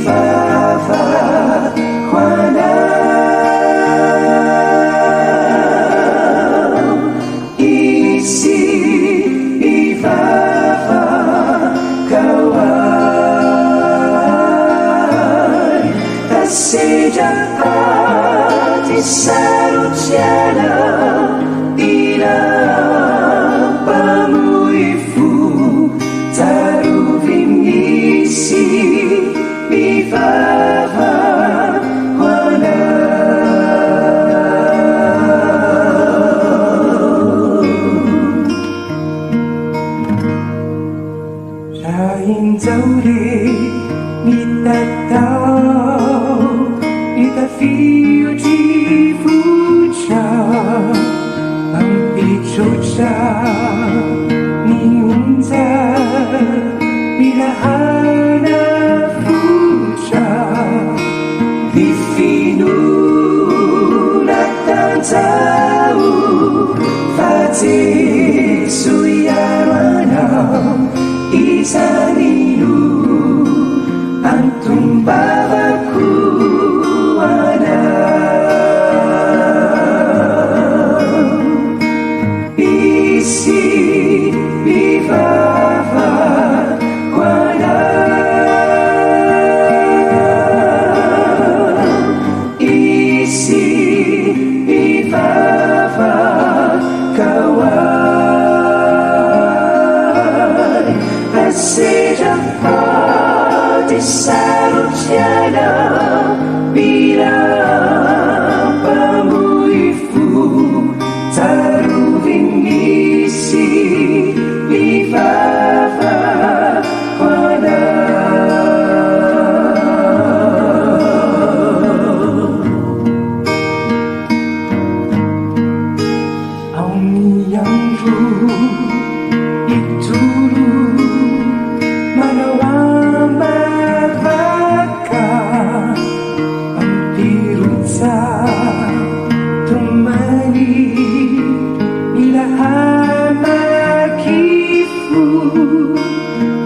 mivava hoanao, izy mivavaka hoay, tasedra ady sarotiana ila mpamoifo tarovy misy mivava hoanao. Rainjaure mitatao mitafiotra votra ampitrotra mionja milahana votra difinona tanjao fa Jesu iaranao izany no antombavako anao, izy mivava hoanao, izy mivavaka hoay, tasedra ady sarotiana mila mpamoifo tarovy misy mivava hoanao. Amin'ny andro itoro manao ambavaka ampirotsa tomany ilahamakifo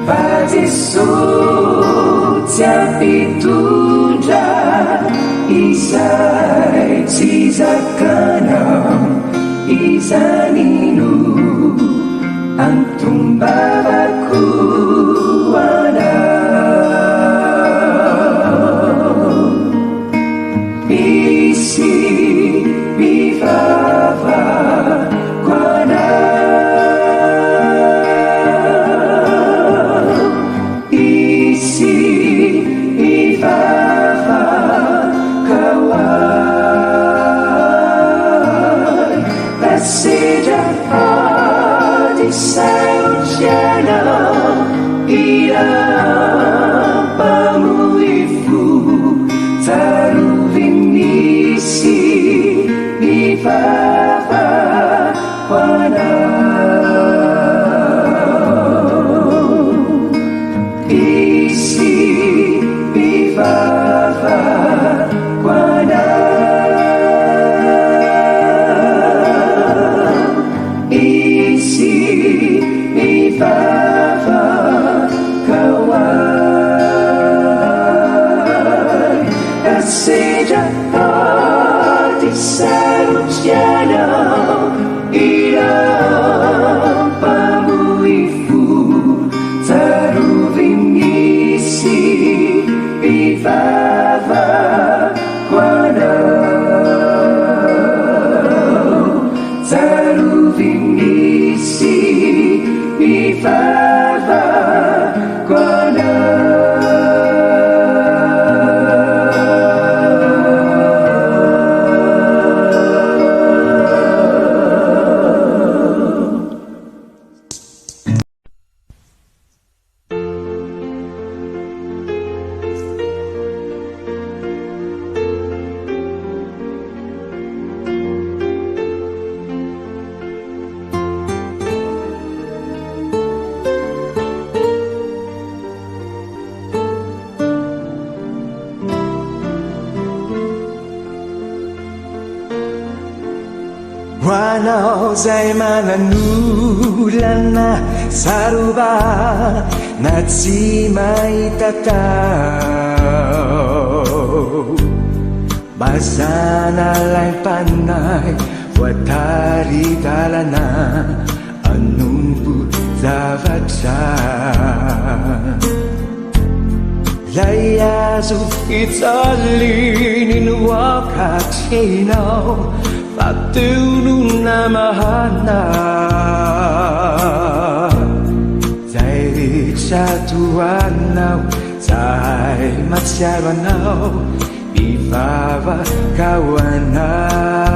fa Jesosy tsy ampitondra izay tsy zakanao, izany no antombavako anao, izy mivava hoanao, izy mivavaka hoay, tasedra ady sarotiana ila mpamoifo tarovy misy mivava hoanao, izy mivava hoanao, izy mivavaka hoay, tasedra ady sarotiana ila mpamoifo tarovy misy mivava hoanao, tarovy misy mivava hoanao. Anao zay mananolana saroba na tsy mahita tany Mazana laim-panay voatary-dalana anompo zavatra lay azo fitsaliny no akatrehinao fa teo no namahana zay rehetra toanao zahay matsiaro anao ivavaka ho anao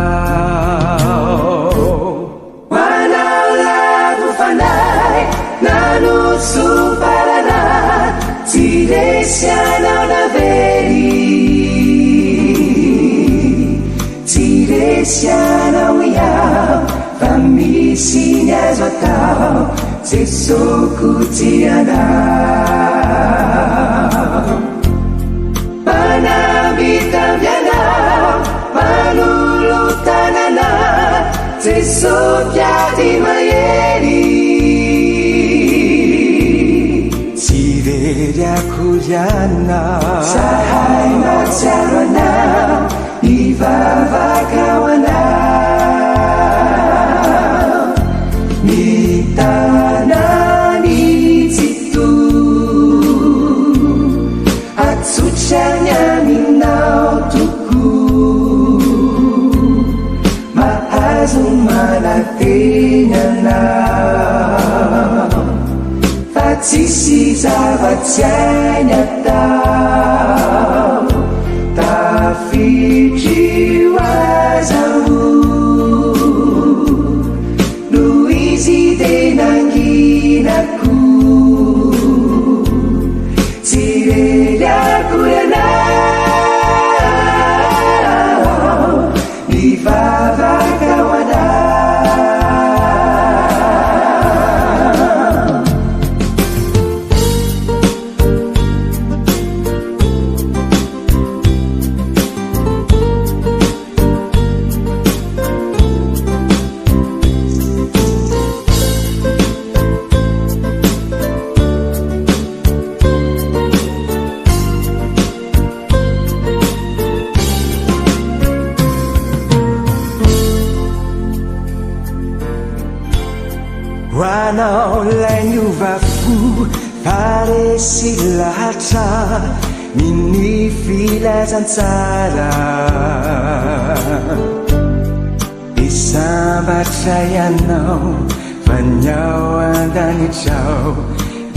hoanao lavo fanay nanosoparana tsy resy anao navery tsy resy anao iao fa misy ny azo atao jesoko tsy anao manambitambianao manolotanana jesosy ady mahery tsy rery akory anao zahay matsiaro anao ivavaka ho anao mitanany tsito atsotrany aminao toko mahazo manatenanao fa tsisy zavatsy ainy atao tafitry oazao no izy de nanginako tsy rery akory anao mivavaka ho anao hoanao lay niovafo faresy lahatra miny filazantsara isambatra ianao fa niao andanitrao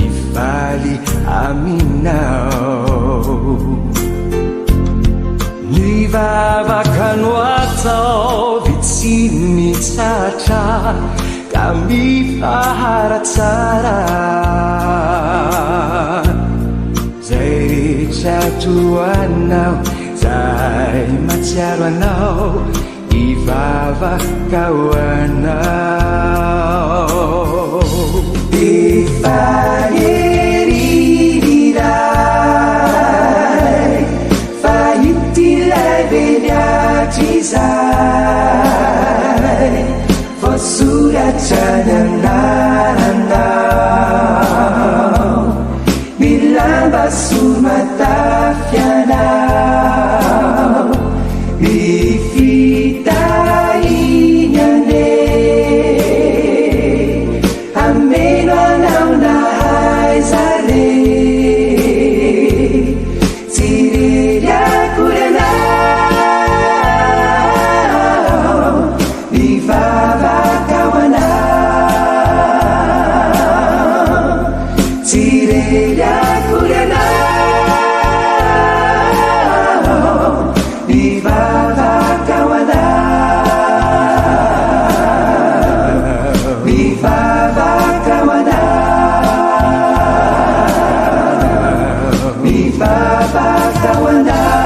ifaly aminao nivavaka no atao vitsiny tsatra ka mifaharatsara zay rehetra toanao zay matsiaro anao ivavaka ho anao efa heriray fa itilay beniatry zay voasuratrany anaranao milamba somatafyanao mifitahiny ane ameno anao nahay zare tsy rery akory anao mivavaka ho anao tsy rery akory anao mivavaka ho anao mivavaka ho anao mivavaka ho anao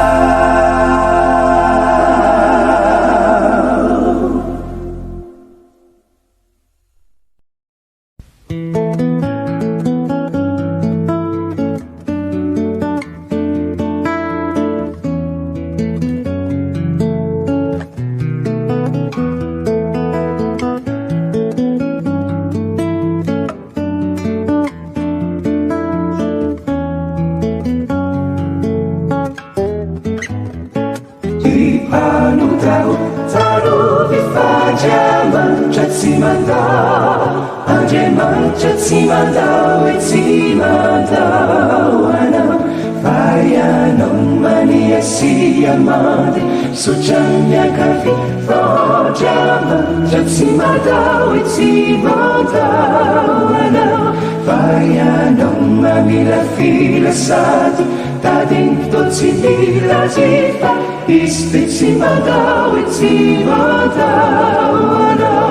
Andriamanitra tsy mandao, Andriamanitra tsy mandao, tsy mandao anao. Fa ianao maniasiamandy sotra miankavy, fa Andriamanitra tsy mandao, tsy mandao anao. Fa ianao mamila filasady tadiny fotoa tsy milazy, fa izy te tsy mandao, tsy mandao anao.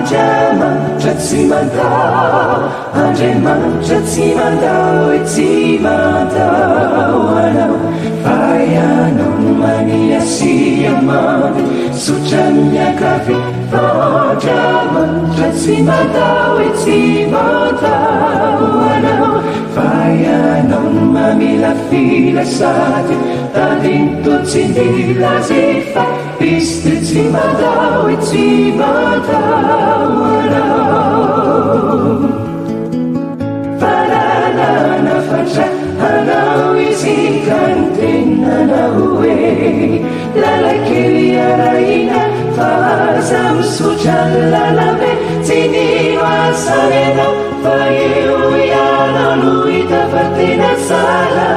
Andriamanitra tsy mandao, Andriamanitra tsy mandao, tsy mandao anao. Fa ianao maniasiamandy sotra miankavy, fa Andriamanitra tsy mandao, tsy mandao anao. Fa ianao mamila filasady tadiny fotoa tsy milazy, fa izy te tsy mandao, tsy mandao anao. Farana fatra anao izy ka ny tenanao hoe lalakely arahina, fa aza misotra ny lalabe tsy nino asany anao. Fa eo ianao no hita fa tena tsara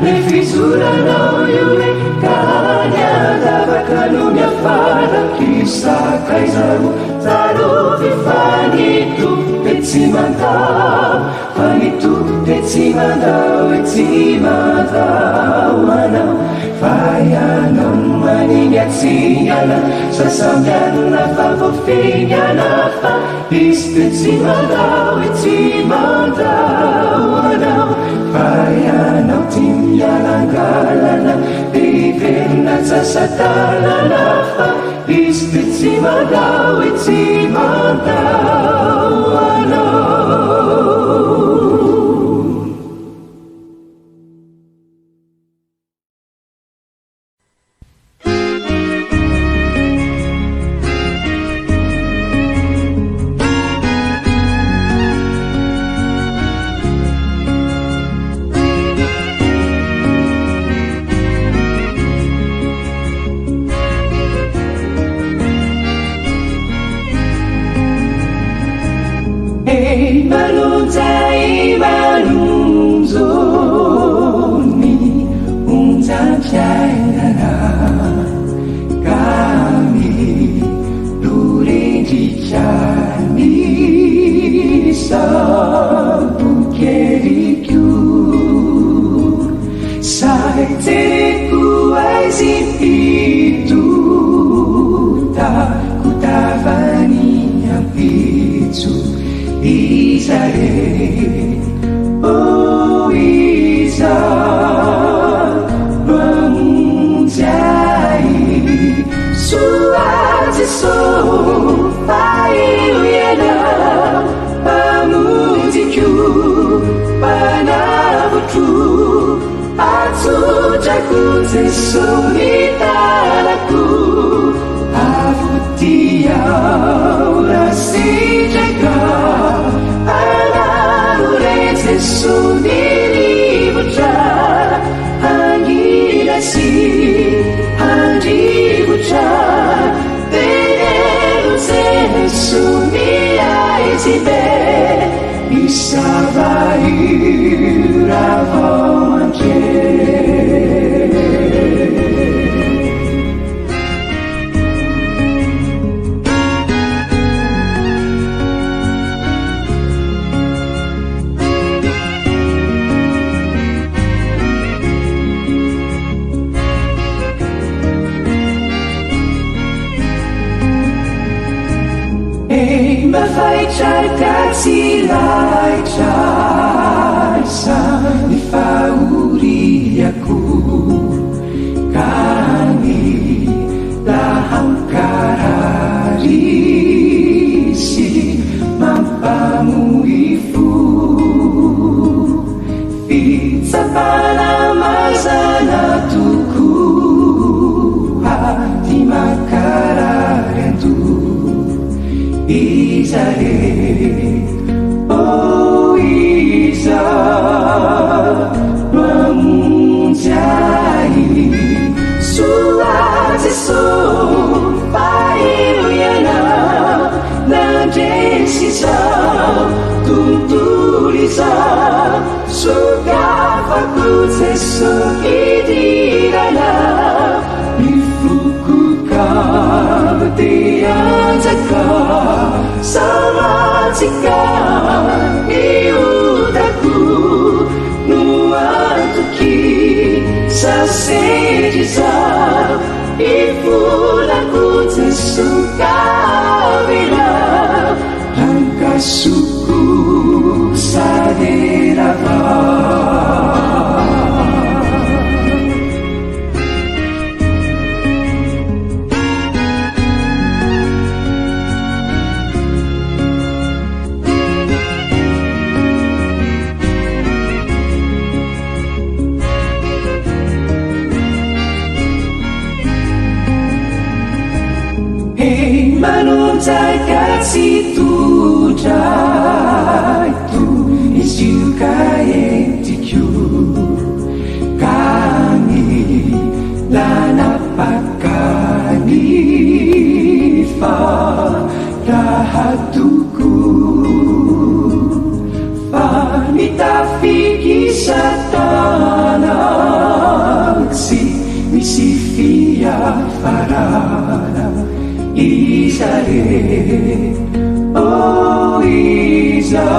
le fizoranao io hoe ka ny andavaka no miafaraky sakaizaro. Zarovy fa nito de tsy mandao, fa nito de tsy mandao, tsy mandao anao. Fa ianao manignatsignana sasambianina fa voafignana, fa izy de tsy mandao, tsy mandao anao. Fa ianao ty mialangalana de iverina tsasatanana, fa izy de tsy mandao, tsy mandao anao. Mampamuifu izay iza mamonjy ahy soazy so faheryana nandresy za tontolo iza sokafako Jeso hidirana mifokoka dia anjaka samatsika iotako no antoky sasety za ivolako Jeso kavela rankasoko saderava manonjaka tsy todraito izy io ka entiko kany lanapakany fa rahatoko fa mitafiky satanaksy misy fiafarana izay iza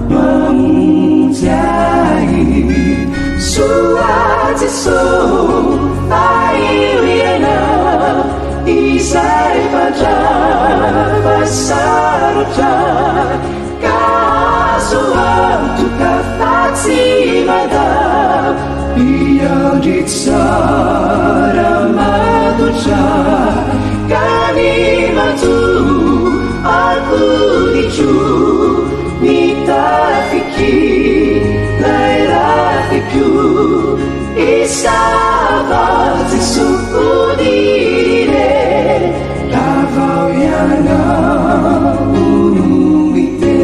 mamonjy ahy soazy so faheryana izay fandrava sarotra ka azo antoka fa tsy mada miandry tsara madotra kany majo akoditro mitafiky lairafiko isava Jeso udirire lavao iana unumite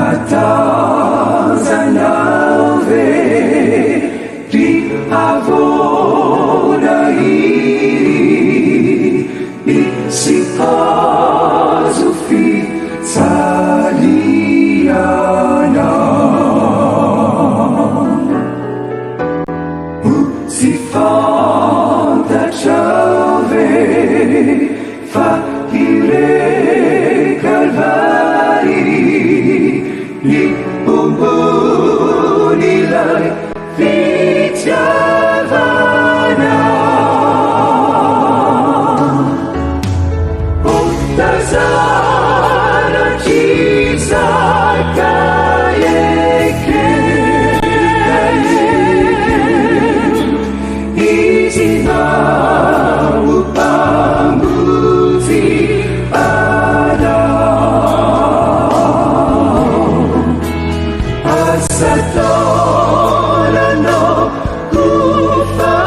matazanao very avonahiry misy azo fitsaliana tsy fantatrao ve fa irery ny ombon'ilay fitiavana tazana trizaka eke izy mampambotsy asataonanao kofaume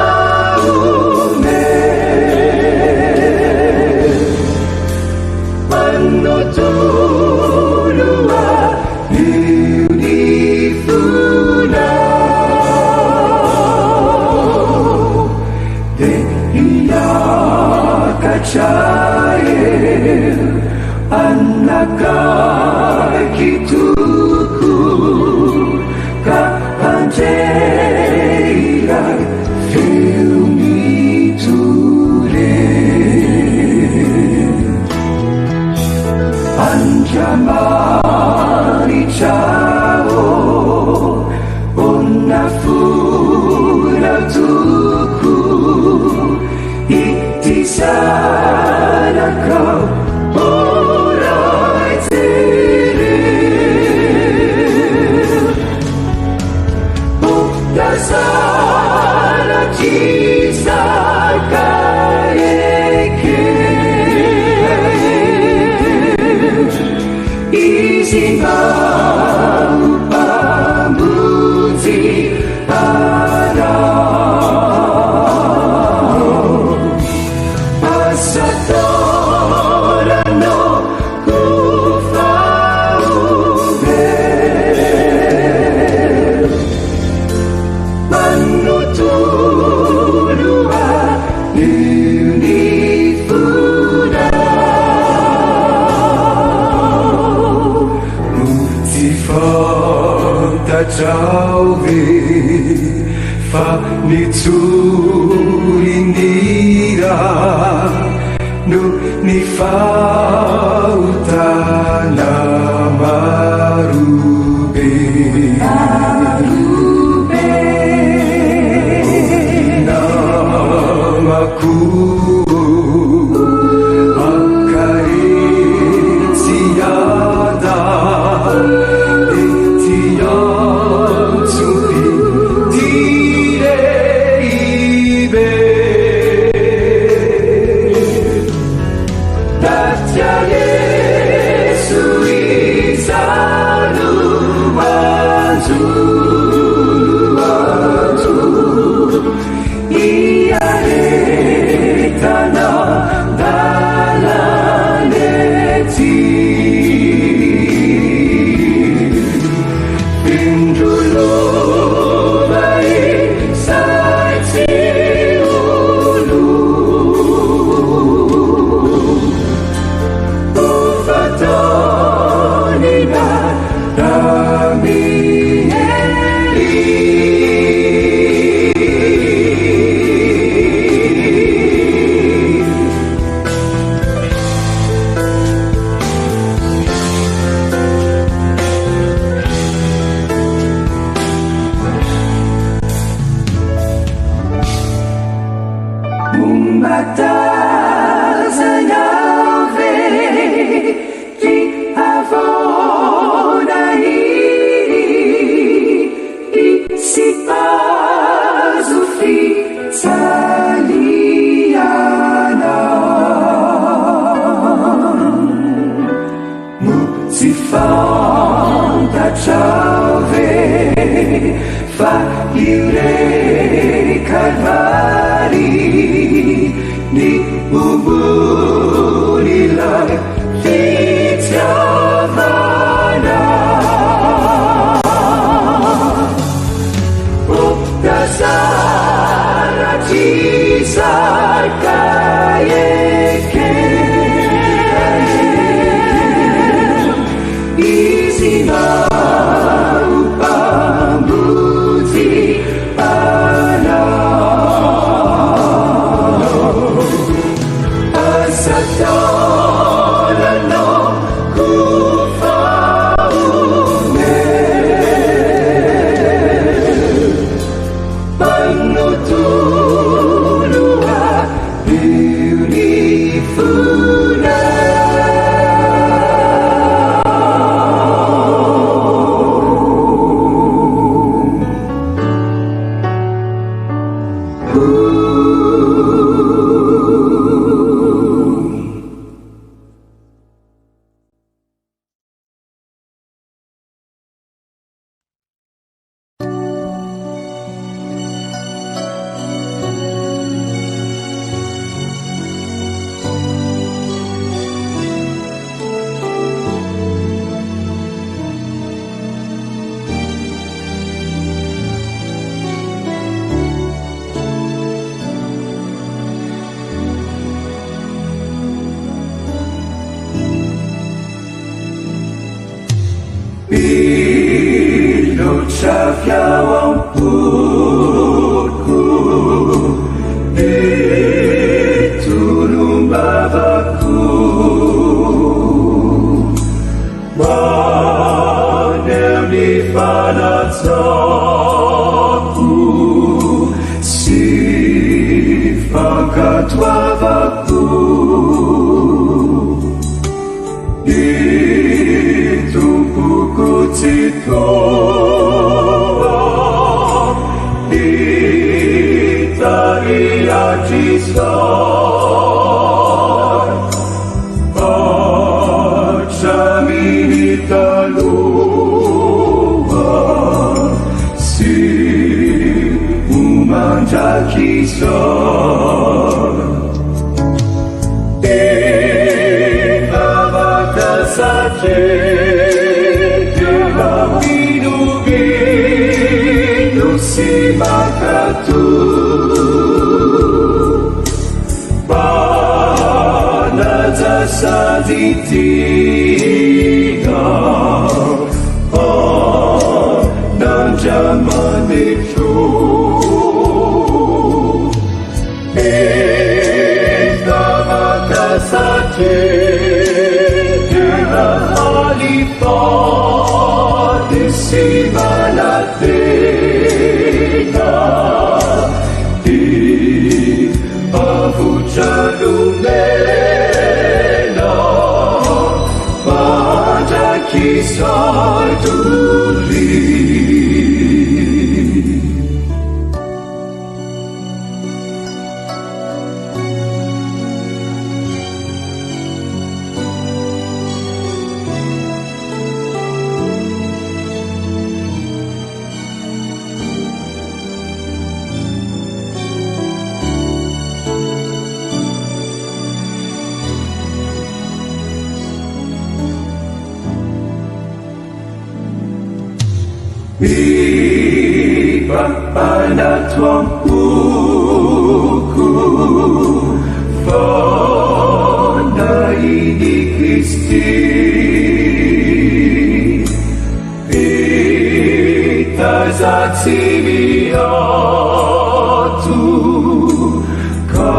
manotoloa iunifuna de iakacae anakakituku ka andreiray feunitore andriamanitrao onafuratuku ity zanakao oray jery tazana trizaka eke izy mampambotsy anao asataonanao kofaume manotoloa iunifuna tsy fantatrao ve fa nitsorinira no ny fahotana marobe namako akaretsiada etiantsopi tireibe datia yesu izanu anju iaretana dalaneti indrolovai saitiulu ufatonina matazanao very avonahiry sy azo fitsaliana no tsy fantatrao ve fa irery kalvary ny ombon'ilay fitiavana Izina upambuti Anao Asatorano kufaune manontolo beautiful Pilotsavia ampoko etolombavako maneho ny fanatsako sy fankatoavako tompoko tsy toa hitariatrizay hatraminy taloha sy homandrakizay efa vakasatreha minobino sy makato banajasady tina an'Andriamanitra efa vakasatreha halifady sy malatena avotralomena mandrakizay tory Ipapanato ampoko fanainy Kristi itazatsy miato ka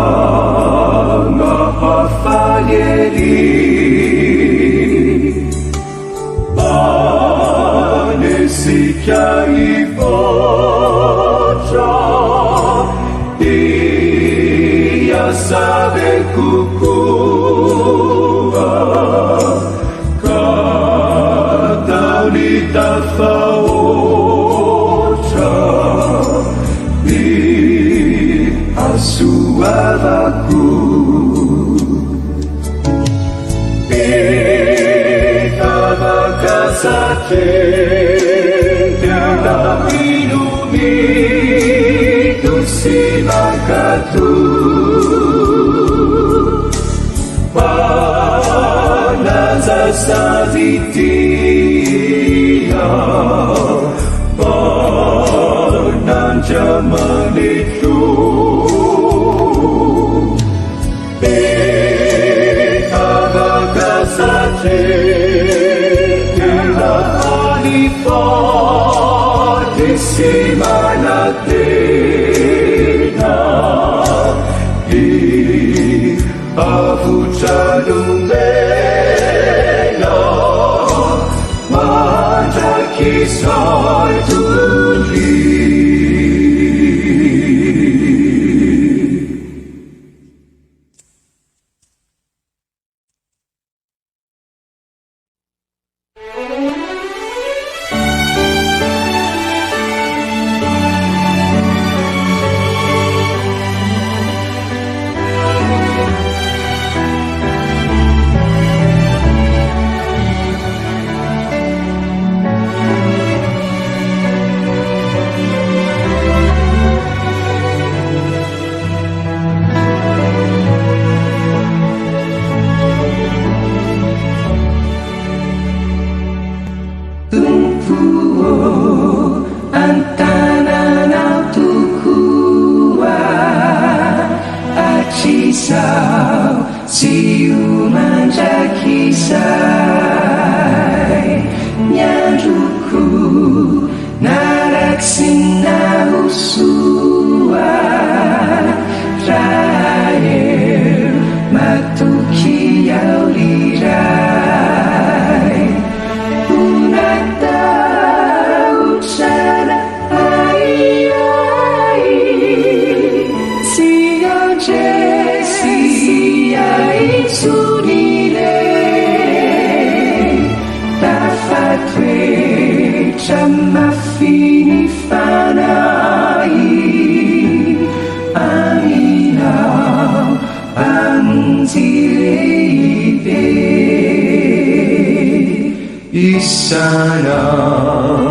mahafaly hery anesika ivoatra iasave kokoa ka taony tafahoatra ny asoavako vakasatreha minobino sy makato banajasady tia ban'Andriamanitra efa vakasatreha Simanatena avutranumena mandrakisoituli.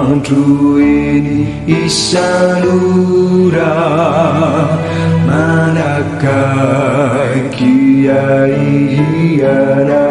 Isanandrueni isanura manakaikiaiana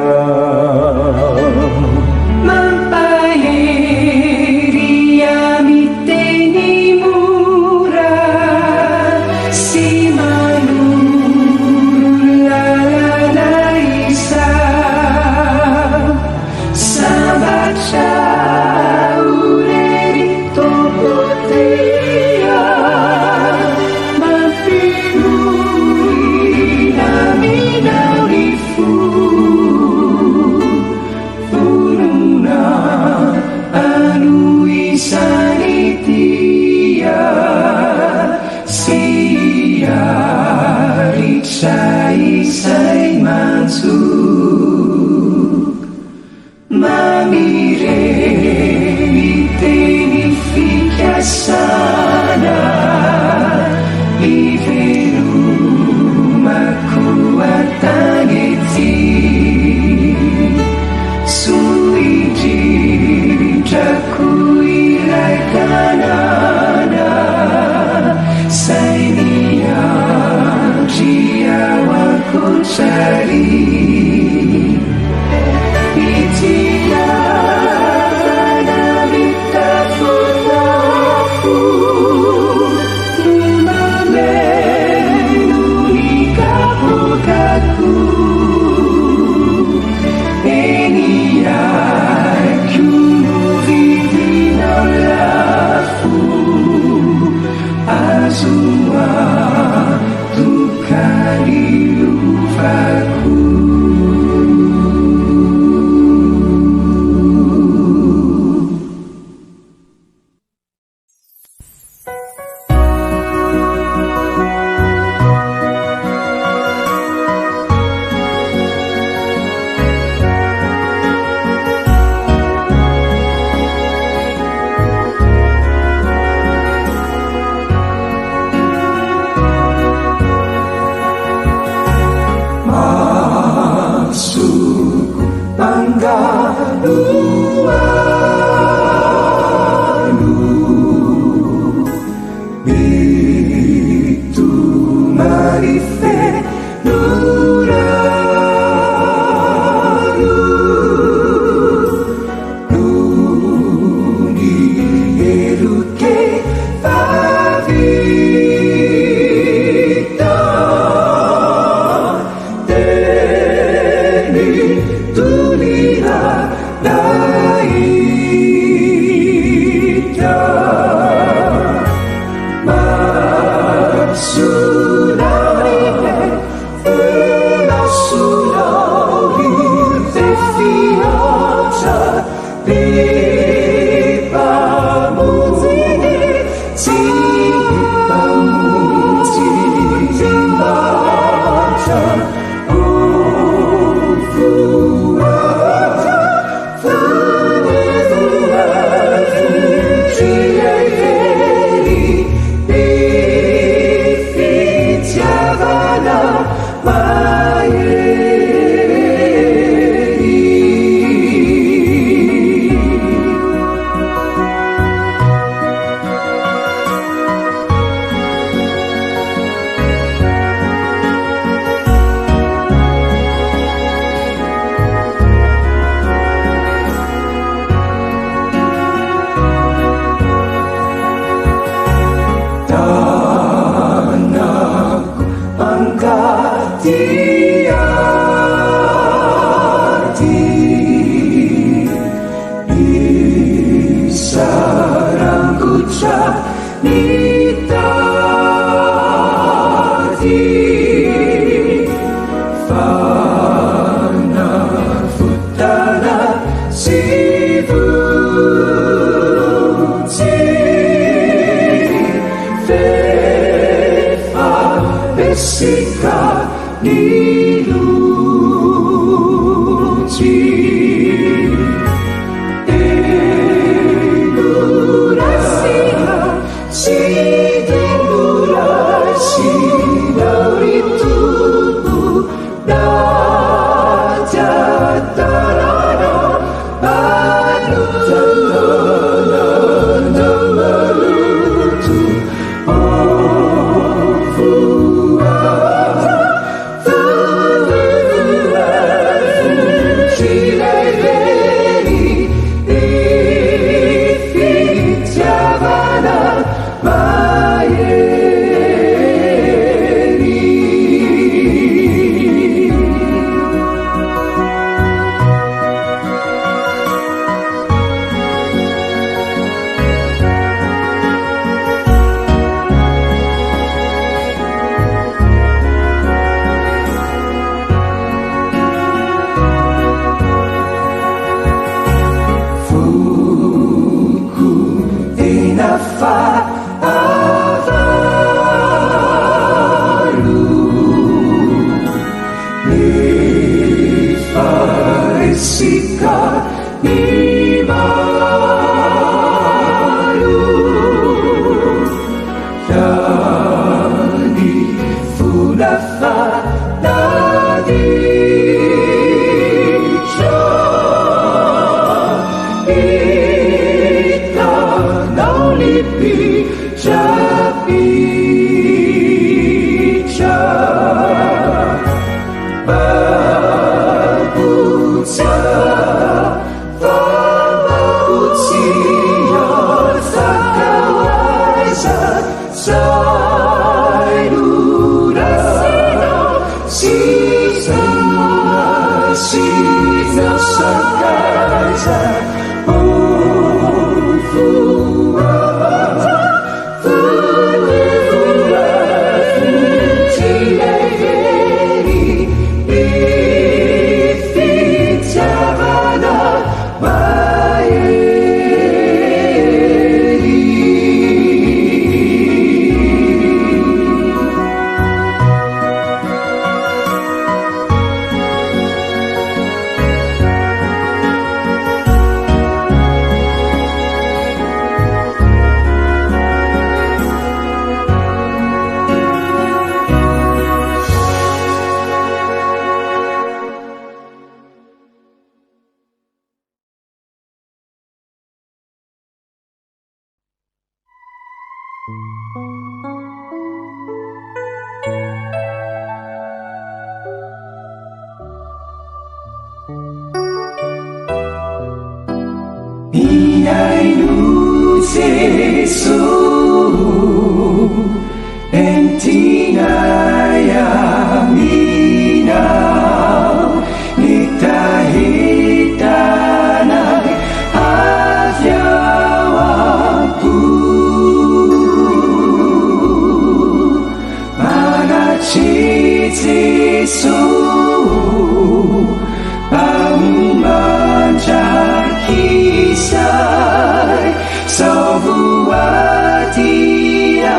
Savuatia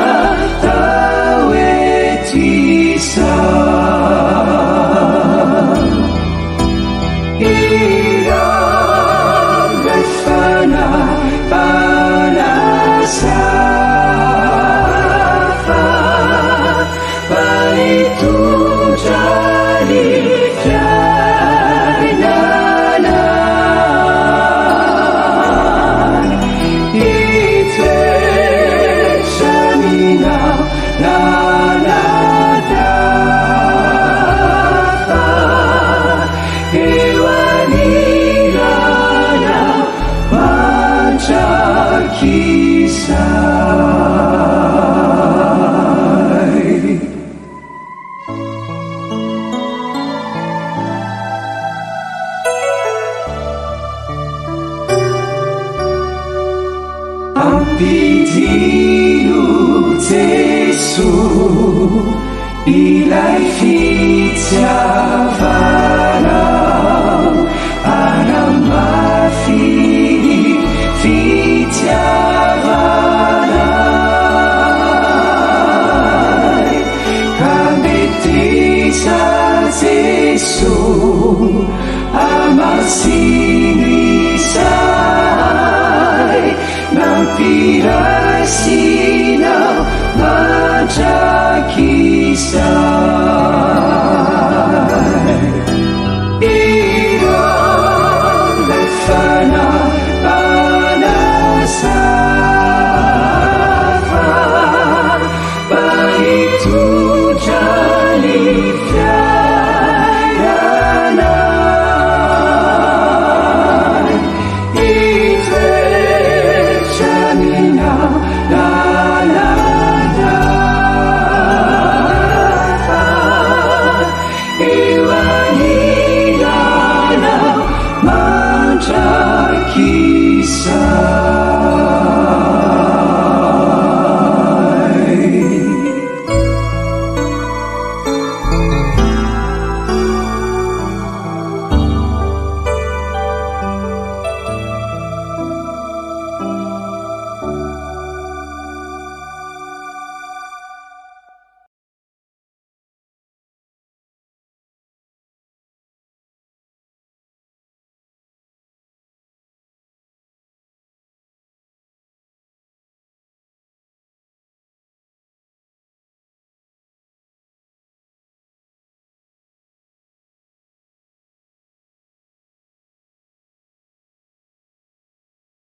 tawe nampidino Jesu ilay fitiavanao anamafy fitiavanay ka metesa Jesu amasinisay nampirasy